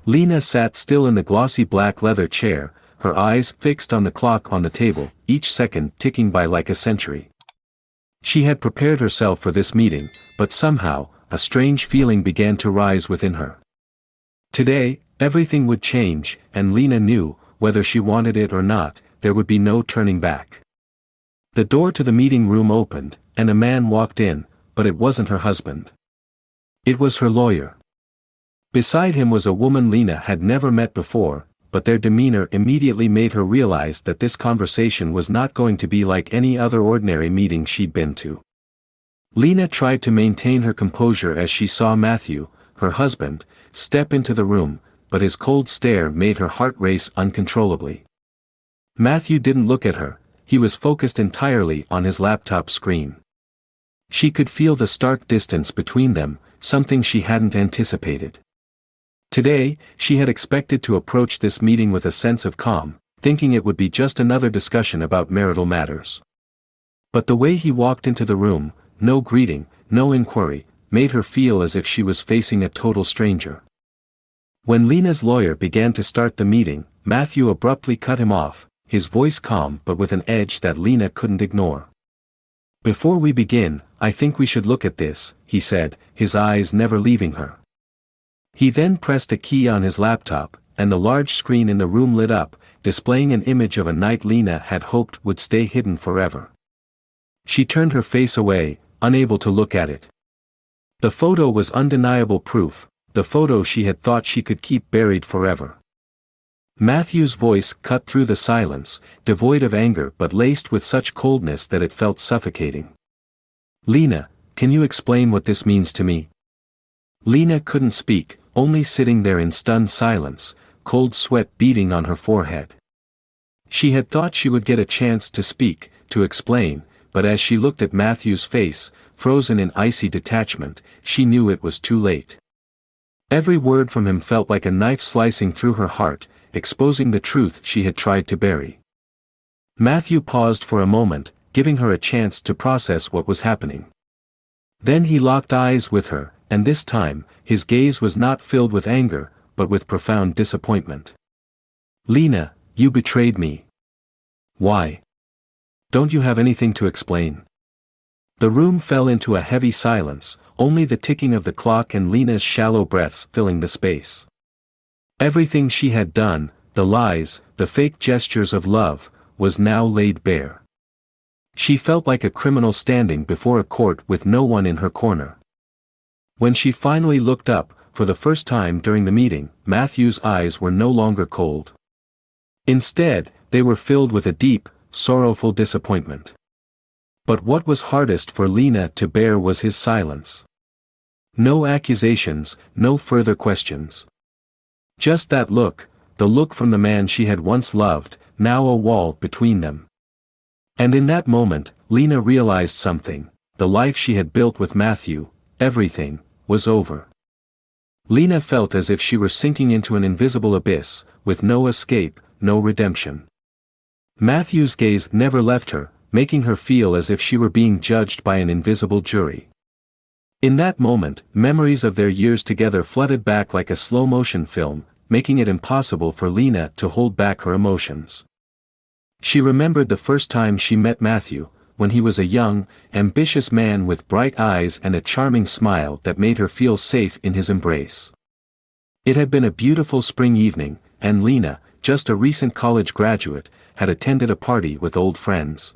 Lena sat still in the glossy black leather chair, her eyes fixed on the clock on the table, each second ticking by like a century. She had prepared herself for this meeting, but somehow, a strange feeling began to rise within her. Today, everything would change, and Lena knew, whether she wanted it or not, there would be no turning back. The door to the meeting room opened, and a man walked in, but it wasn't her husband. It was her lawyer. Beside him was a woman Lena had never met before, but their demeanor immediately made her realize that this conversation was not going to be like any other ordinary meeting she'd been to. Lena tried to maintain her composure as she saw Matthew, her husband, step into the room, but his cold stare made her heart race uncontrollably. Matthew didn't look at her, he was focused entirely on his laptop screen. She could feel the stark distance between them, something she hadn't anticipated. Today, she had expected to approach this meeting with a sense of calm, thinking it would be just another discussion about marital matters. But the way he walked into the room, no greeting, no inquiry, made her feel as if she was facing a total stranger. When Lena's lawyer began to start the meeting, Matthew abruptly cut him off, his voice calm but with an edge that Lena couldn't ignore. "Before we begin, I think we should look at this," he said, his eyes never leaving her. He then pressed a key on his laptop, and the large screen in the room lit up, displaying an image of a night Lena had hoped would stay hidden forever. She turned her face away, unable to look at it. The photo was undeniable proof, the photo she had thought she could keep buried forever. Matthew's voice cut through the silence, devoid of anger but laced with such coldness that it felt suffocating. "Lena, can you explain what this means to me?" Lena couldn't speak, only sitting there in stunned silence, cold sweat beading on her forehead. She had thought she would get a chance to speak, to explain, but as she looked at Matthew's face, frozen in icy detachment, she knew it was too late. Every word from him felt like a knife slicing through her heart, exposing the truth she had tried to bury. Matthew paused for a moment, giving her a chance to process what was happening. Then he locked eyes with her, and this time, his gaze was not filled with anger, but with profound disappointment. "Lena, you betrayed me. Why? Don't you have anything to explain?" The room fell into a heavy silence, only the ticking of the clock and Lena's shallow breaths filling the space. Everything she had done, the lies, the fake gestures of love, was now laid bare. She felt like a criminal standing before a court with no one in her corner. When she finally looked up, for the first time during the meeting, Matthew's eyes were no longer cold. Instead, they were filled with a deep, sorrowful disappointment. But what was hardest for Lena to bear was his silence. No accusations, no further questions. Just that look, the look from the man she had once loved, now a wall between them. And in that moment, Lena realized something: the life she had built with Matthew, everything, was over. Lena felt as if she were sinking into an invisible abyss, with no escape, no redemption. Matthew's gaze never left her, making her feel as if she were being judged by an invisible jury. In that moment, memories of their years together flooded back like a slow-motion film, making it impossible for Lena to hold back her emotions. She remembered the first time she met Matthew, when he was a young, ambitious man with bright eyes and a charming smile that made her feel safe in his embrace. It had been a beautiful spring evening, and Lena, just a recent college graduate, had attended a party with old friends.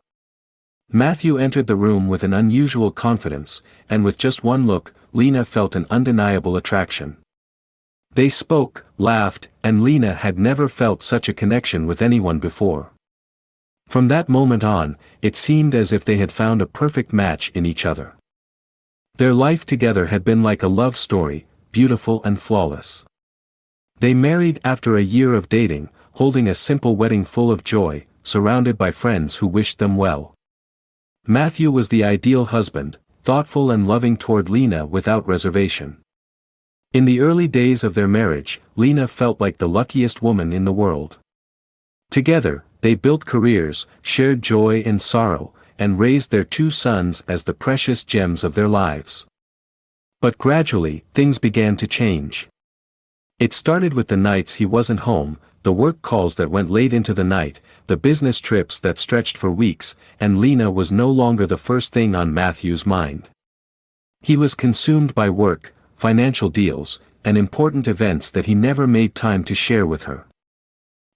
Matthew entered the room with an unusual confidence, and with just one look, Lena felt an undeniable attraction. They spoke, laughed, and Lena had never felt such a connection with anyone before. From that moment on, it seemed as if they had found a perfect match in each other. Their life together had been like a love story, beautiful and flawless. They married after a year of dating, holding a simple wedding full of joy, surrounded by friends who wished them well. Matthew was the ideal husband, thoughtful and loving toward Lena without reservation. In the early days of their marriage, Lena felt like the luckiest woman in the world. Together, they built careers, shared joy and sorrow, and raised their 2 sons as the precious gems of their lives. But gradually, things began to change. It started with the nights he wasn't home, the work calls that went late into the night, the business trips that stretched for weeks, and Lena was no longer the first thing on Matthew's mind. He was consumed by work, financial deals, and important events that he never made time to share with her.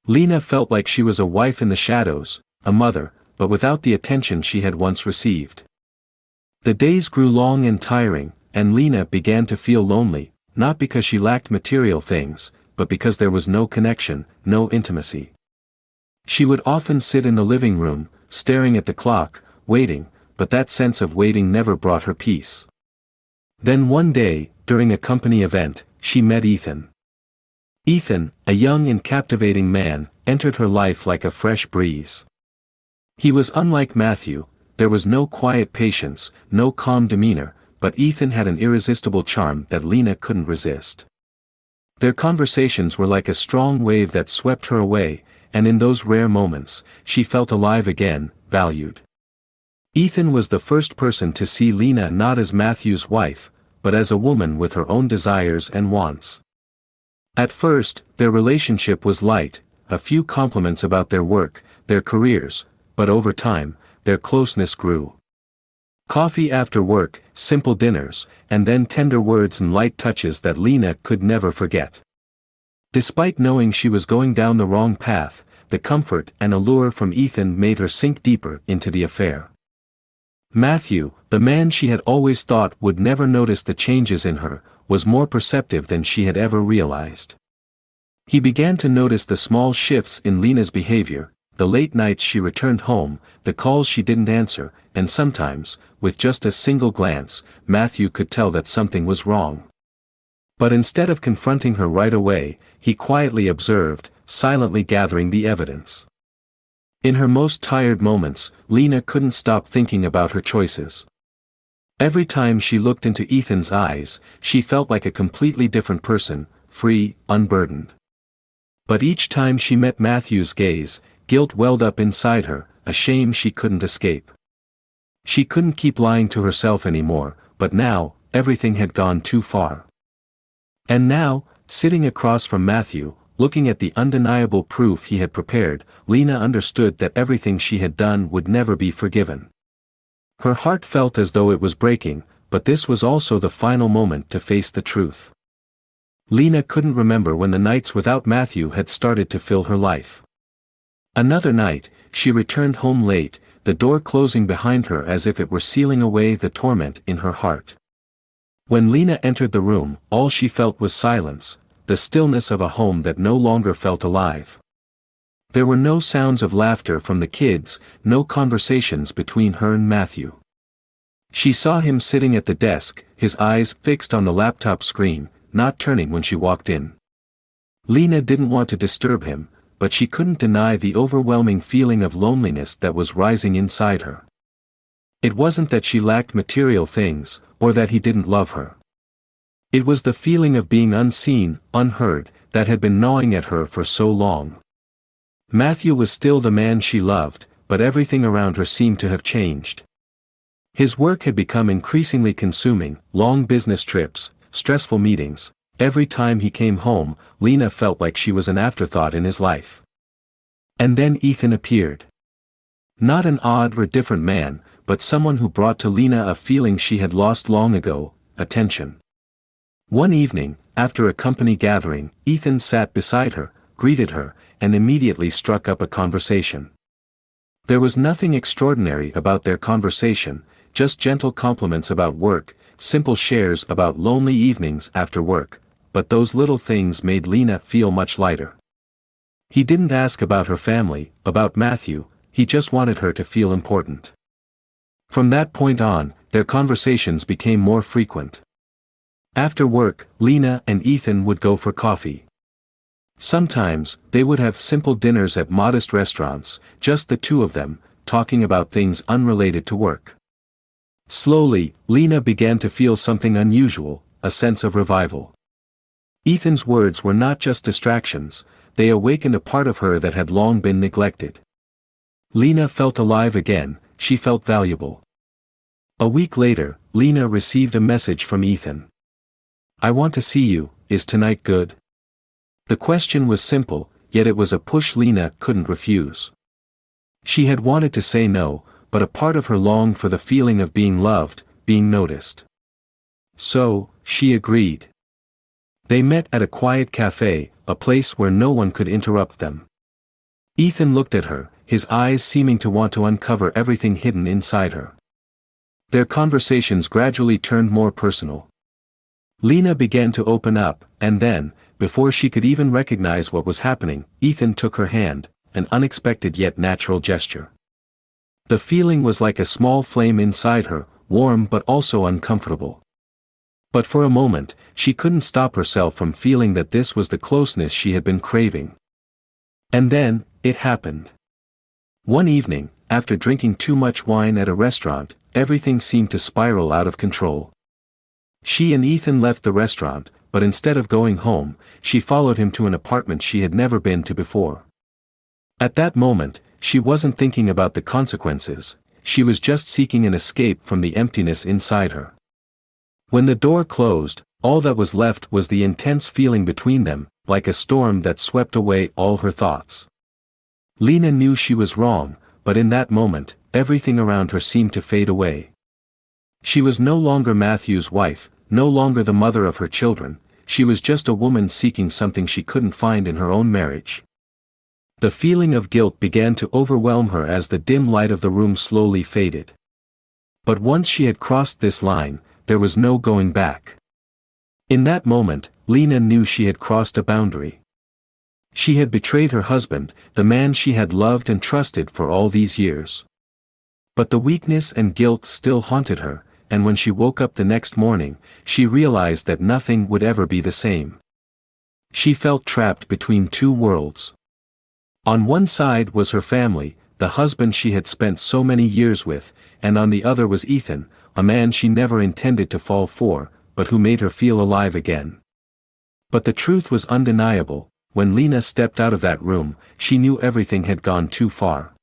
Lena felt like she was a wife in the shadows, a mother, but without the attention she had once received. The days grew long and tiring, and Lena began to feel lonely, not because she lacked material things, but because there was no connection, no intimacy. She would often sit in the living room, staring at the clock, waiting, but that sense of waiting never brought her peace. Then one day, during a company event, she met Ethan. Ethan, a young and captivating man, entered her life like a fresh breeze. He was unlike Matthew, there was no quiet patience, no calm demeanor, but Ethan had an irresistible charm that Lena couldn't resist. Their conversations were like a strong wave that swept her away, and in those rare moments, she felt alive again, valued. Ethan was the first person to see Lena not as Matthew's wife, but as a woman with her own desires and wants. At first, their relationship was light, a few compliments about their work, their careers, but over time, their closeness grew. Coffee after work, simple dinners, and then tender words and light touches that Lena could never forget. Despite knowing she was going down the wrong path, the comfort and allure from Ethan made her sink deeper into the affair. Matthew, the man she had always thought would never notice the changes in her, was more perceptive than she had ever realized. He began to notice the small shifts in Lena's behavior, the late nights she returned home, the calls she didn't answer, and sometimes, with just a single glance, Matthew could tell that something was wrong. But instead of confronting her right away, he quietly observed, silently gathering the evidence. In her most tired moments, Lena couldn't stop thinking about her choices. Every time she looked into Ethan's eyes, she felt like a completely different person, free, unburdened. But each time she met Matthew's gaze, guilt welled up inside her, a shame she couldn't escape. She couldn't keep lying to herself anymore, but now, everything had gone too far. And now, sitting across from Matthew, looking at the undeniable proof he had prepared, Lena understood that everything she had done would never be forgiven. Her heart felt as though it was breaking, but this was also the final moment to face the truth. Lena couldn't remember when the nights without Matthew had started to fill her life. Another night, she returned home late, the door closing behind her as if it were sealing away the torment in her heart. When Lena entered the room, all she felt was silence, the stillness of a home that no longer felt alive. There were no sounds of laughter from the kids, no conversations between her and Matthew. She saw him sitting at the desk, his eyes fixed on the laptop screen, not turning when she walked in. Lena didn't want to disturb him, but she couldn't deny the overwhelming feeling of loneliness that was rising inside her. It wasn't that she lacked material things, or that he didn't love her. It was the feeling of being unseen, unheard, that had been gnawing at her for so long. Matthew was still the man she loved, but everything around her seemed to have changed. His work had become increasingly consuming, long business trips, stressful meetings. Every time he came home, Lena felt like she was an afterthought in his life. And then Ethan appeared. Not an odd or different man, but someone who brought to Lena a feeling she had lost long ago, attention. One evening, after a company gathering, Ethan sat beside her, greeted her, and immediately struck up a conversation. There was nothing extraordinary about their conversation, just gentle compliments about work, simple shares about lonely evenings after work, but those little things made Lena feel much lighter. He didn't ask about her family, about Matthew, he just wanted her to feel important. From that point on, their conversations became more frequent. After work, Lena and Ethan would go for coffee. Sometimes, they would have simple dinners at modest restaurants, just the two of them, talking about things unrelated to work. Slowly, Lena began to feel something unusual, a sense of revival. Ethan's words were not just distractions, they awakened a part of her that had long been neglected. Lena felt alive again, she felt valuable. A week later, Lena received a message from Ethan. "I want to see you, is tonight good?" The question was simple, yet it was a push Lena couldn't refuse. She had wanted to say no, but a part of her longed for the feeling of being loved, being noticed. So, she agreed. They met at a quiet cafe, a place where no one could interrupt them. Ethan looked at her, his eyes seeming to want to uncover everything hidden inside her. Their conversations gradually turned more personal. Lena began to open up, and then, before she could even recognize what was happening, Ethan took her hand, an unexpected yet natural gesture. The feeling was like a small flame inside her, warm but also uncomfortable. But for a moment, she couldn't stop herself from feeling that this was the closeness she had been craving. And then, it happened. One evening, after drinking too much wine at a restaurant, everything seemed to spiral out of control. She and Ethan left the restaurant, but instead of going home, she followed him to an apartment she had never been to before. At that moment, she wasn't thinking about the consequences, she was just seeking an escape from the emptiness inside her. When the door closed, all that was left was the intense feeling between them, like a storm that swept away all her thoughts. Lena knew she was wrong, but in that moment, everything around her seemed to fade away. She was no longer Matthew's wife, no longer the mother of her children, she was just a woman seeking something she couldn't find in her own marriage. The feeling of guilt began to overwhelm her as the dim light of the room slowly faded. But once she had crossed this line, there was no going back. In that moment, Lena knew she had crossed a boundary. She had betrayed her husband, the man she had loved and trusted for all these years. But the weakness and guilt still haunted her, and when she woke up the next morning, she realized that nothing would ever be the same. She felt trapped between two worlds. On one side was her family, the husband she had spent so many years with, and on the other was Ethan, a man she never intended to fall for, but who made her feel alive again. But the truth was undeniable, when Lena stepped out of that room, she knew everything had gone too far.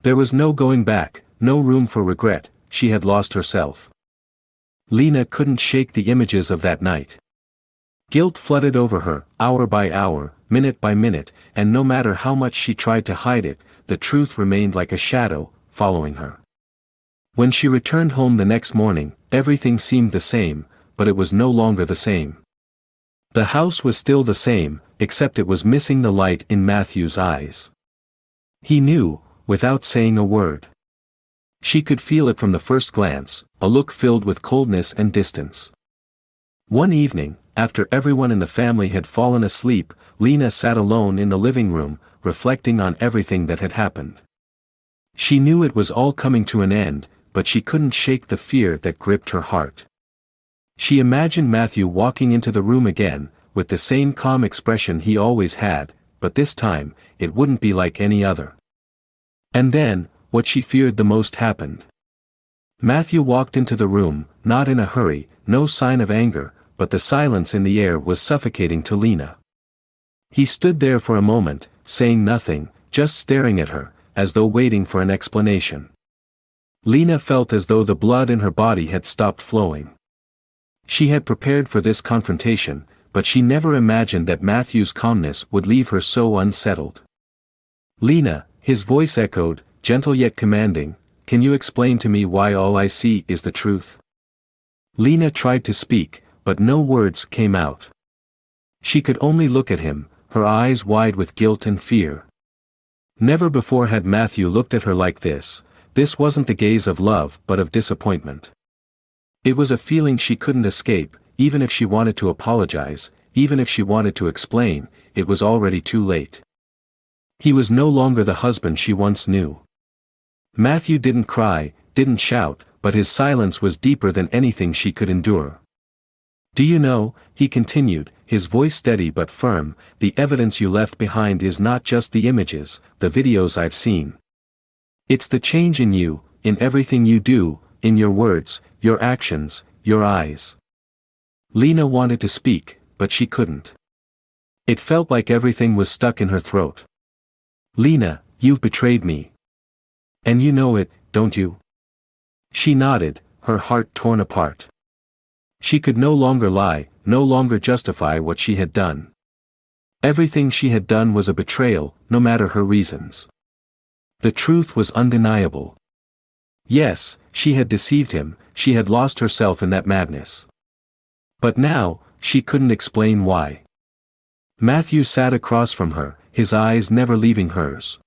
There was no going back, no room for regret, she had lost herself. Lena couldn't shake the images of that night. Guilt flooded over her, hour by hour, minute by minute, and no matter how much she tried to hide it, the truth remained like a shadow, following her. When she returned home the next morning, everything seemed the same, but it was no longer the same. The house was still the same, except it was missing the light in Matthew's eyes. He knew, without saying a word. She could feel it from the first glance, a look filled with coldness and distance. One evening, after everyone in the family had fallen asleep, Lena sat alone in the living room, reflecting on everything that had happened. She knew it was all coming to an end, but she couldn't shake the fear that gripped her heart. She imagined Matthew walking into the room again, with the same calm expression he always had, but this time, it wouldn't be like any other. And then, what she feared the most happened. Matthew walked into the room, not in a hurry, no sign of anger, but the silence in the air was suffocating to Lena. He stood there for a moment, saying nothing, just staring at her, as though waiting for an explanation. Lena felt as though the blood in her body had stopped flowing. She had prepared for this confrontation, but she never imagined that Matthew's calmness would leave her so unsettled. "Lena," his voice echoed, gentle yet commanding, "can you explain to me why all I see is the truth?" Lena tried to speak, but no words came out. She could only look at him, her eyes wide with guilt and fear. Never before had Matthew looked at her like this. This wasn't the gaze of love but of disappointment. It was a feeling she couldn't escape, even if she wanted to apologize, even if she wanted to explain, it was already too late. He was no longer the husband she once knew. Matthew didn't cry, didn't shout, but his silence was deeper than anything she could endure. "Do you know," he continued, his voice steady but firm, "the evidence you left behind is not just the images, the videos I've seen. It's the change in you, in everything you do, in your words, your actions, your eyes." Lena wanted to speak, but she couldn't. It felt like everything was stuck in her throat. "Lena, you've betrayed me. And you know it, don't you?" She nodded, her heart torn apart. She could no longer lie, no longer justify what she had done. Everything she had done was a betrayal, no matter her reasons. The truth was undeniable. Yes, she had deceived him, she had lost herself in that madness. But now, she couldn't explain why. Matthew sat across from her, his eyes never leaving hers.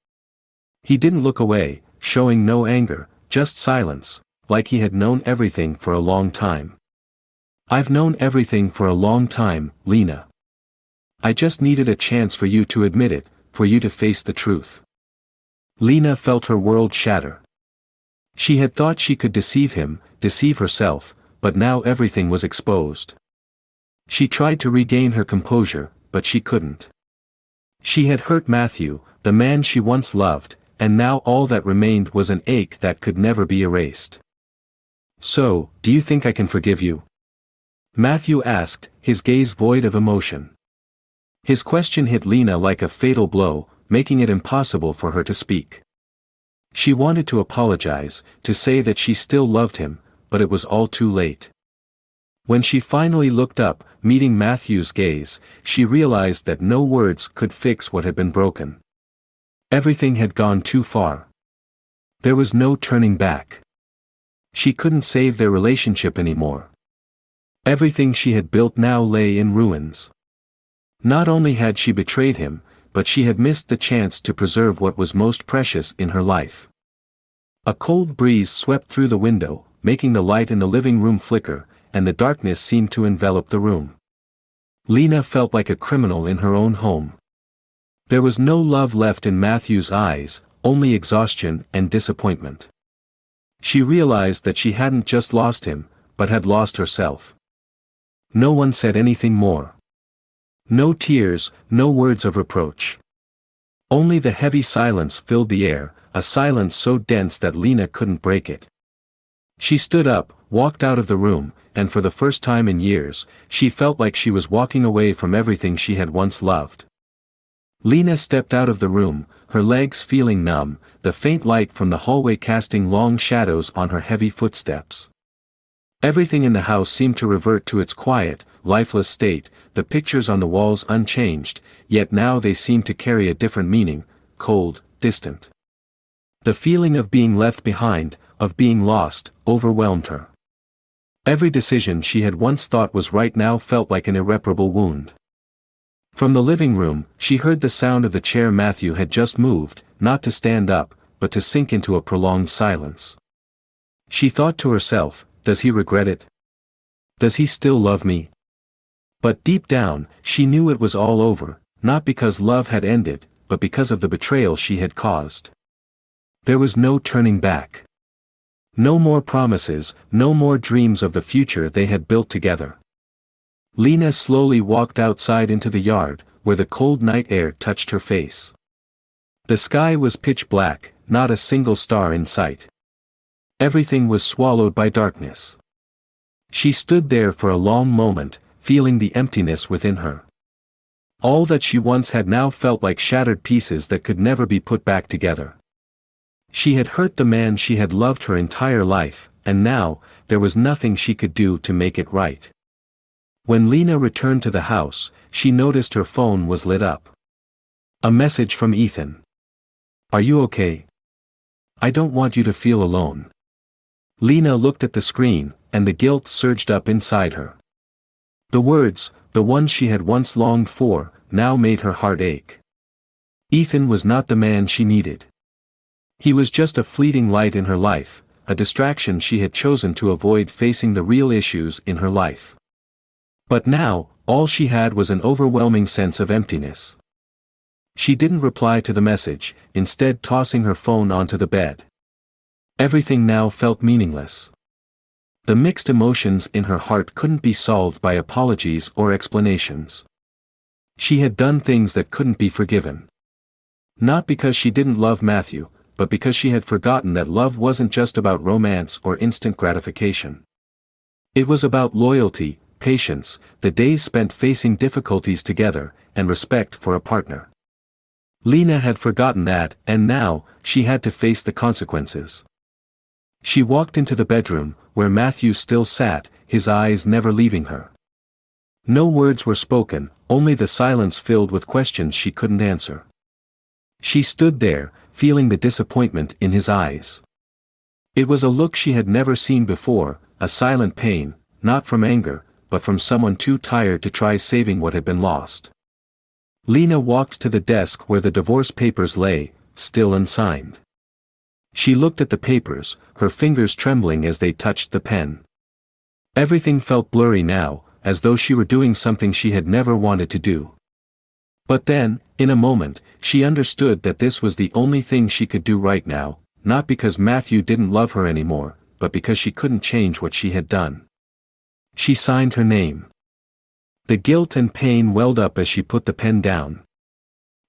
He didn't look away, showing no anger, just silence, like he had known everything for a long time. I've known everything for a long time, Lena. I just needed a chance for you to admit it, for you to face the truth. Lena felt her world shatter. She had thought she could deceive him, deceive herself, but now everything was exposed. She tried to regain her composure, but she couldn't. She had hurt Matthew, the man she once loved, and now all that remained was an ache that could never be erased. So, do you think I can forgive you? Matthew asked, his gaze void of emotion. His question hit Lena like a fatal blow, making it impossible for her to speak. She wanted to apologize, to say that she still loved him, but it was all too late. When she finally looked up, meeting Matthew's gaze, she realized that no words could fix what had been broken. Everything had gone too far. There was no turning back. She couldn't save their relationship anymore. Everything she had built now lay in ruins. Not only had she betrayed him, but she had missed the chance to preserve what was most precious in her life. A cold breeze swept through the window, making the light in the living room flicker, and the darkness seemed to envelop the room. Lena felt like a criminal in her own home. There was no love left in Matthew's eyes, only exhaustion and disappointment. She realized that she hadn't just lost him, but had lost herself. No one said anything more. No tears, no words of reproach. Only the heavy silence filled the air, a silence so dense that Lena couldn't break it. She stood up, walked out of the room, and for the first time in years, she felt like she was walking away from everything she had once loved. Lena stepped out of the room, her legs feeling numb, the faint light from the hallway casting long shadows on her heavy footsteps. Everything in the house seemed to revert to its quiet, lifeless state, the pictures on the walls unchanged, yet now they seemed to carry a different meaning, cold, distant. The feeling of being left behind, of being lost, overwhelmed her. Every decision she had once thought was right now felt like an irreparable wound. From the living room, she heard the sound of the chair Matthew had just moved, not to stand up, but to sink into a prolonged silence. She thought to herself, does he regret it? Does he still love me? But deep down, she knew it was all over, not because love had ended, but because of the betrayal she had caused. There was no turning back. No more promises, no more dreams of the future they had built together. Lena slowly walked outside into the yard, where the cold night air touched her face. The sky was pitch black, not a single star in sight. Everything was swallowed by darkness. She stood there for a long moment, feeling the emptiness within her. All that she once had now felt like shattered pieces that could never be put back together. She had hurt the man she had loved her entire life, and now, there was nothing she could do to make it right. When Lena returned to the house, she noticed her phone was lit up. A message from Ethan. Are you okay? I don't want you to feel alone. Lena looked at the screen, and the guilt surged up inside her. The words, the ones she had once longed for, now made her heart ache. Ethan was not the man she needed. He was just a fleeting light in her life, a distraction she had chosen to avoid facing the real issues in her life. But now, all she had was an overwhelming sense of emptiness. She didn't reply to the message, instead tossing her phone onto the bed. Everything now felt meaningless. The mixed emotions in her heart couldn't be solved by apologies or explanations. She had done things that couldn't be forgiven. Not because she didn't love Matthew, but because she had forgotten that love wasn't just about romance or instant gratification. It was about loyalty, patience, the days spent facing difficulties together, and respect for a partner. Lena had forgotten that, and now, she had to face the consequences. She walked into the bedroom, where Matthew still sat, his eyes never leaving her. No words were spoken, only the silence filled with questions she couldn't answer. She stood there, feeling the disappointment in his eyes. It was a look she had never seen before, a silent pain, not from anger, but from someone too tired to try saving what had been lost. Lena walked to the desk where the divorce papers lay, still unsigned. She looked at the papers, her fingers trembling as they touched the pen. Everything felt blurry now, as though she were doing something she had never wanted to do. But then, in a moment, she understood that this was the only thing she could do right now, not because Matthew didn't love her anymore, but because she couldn't change what she had done. She signed her name. The guilt and pain welled up as she put the pen down.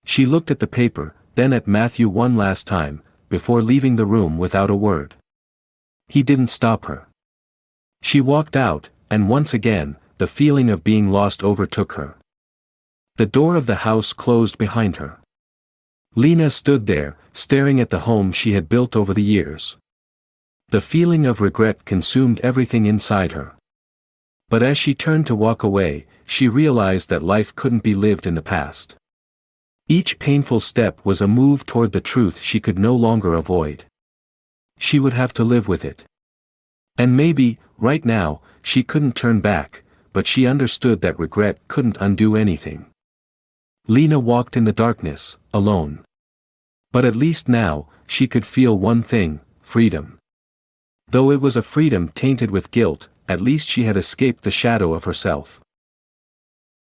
She looked at the paper, then at Matthew one last time, before leaving the room without a word. He didn't stop her. She walked out, and once again, the feeling of being lost overtook her. The door of the house closed behind her. Lena stood there, staring at the home she had built over the years. The feeling of regret consumed everything inside her. But as she turned to walk away, she realized that life couldn't be lived in the past. Each painful step was a move toward the truth she could no longer avoid. She would have to live with it. And maybe, right now, she couldn't turn back, but she understood that regret couldn't undo anything. Lena walked in the darkness, alone. But at least now, she could feel one thing: freedom. Though it was a freedom tainted with guilt, at least she had escaped the shadow of herself.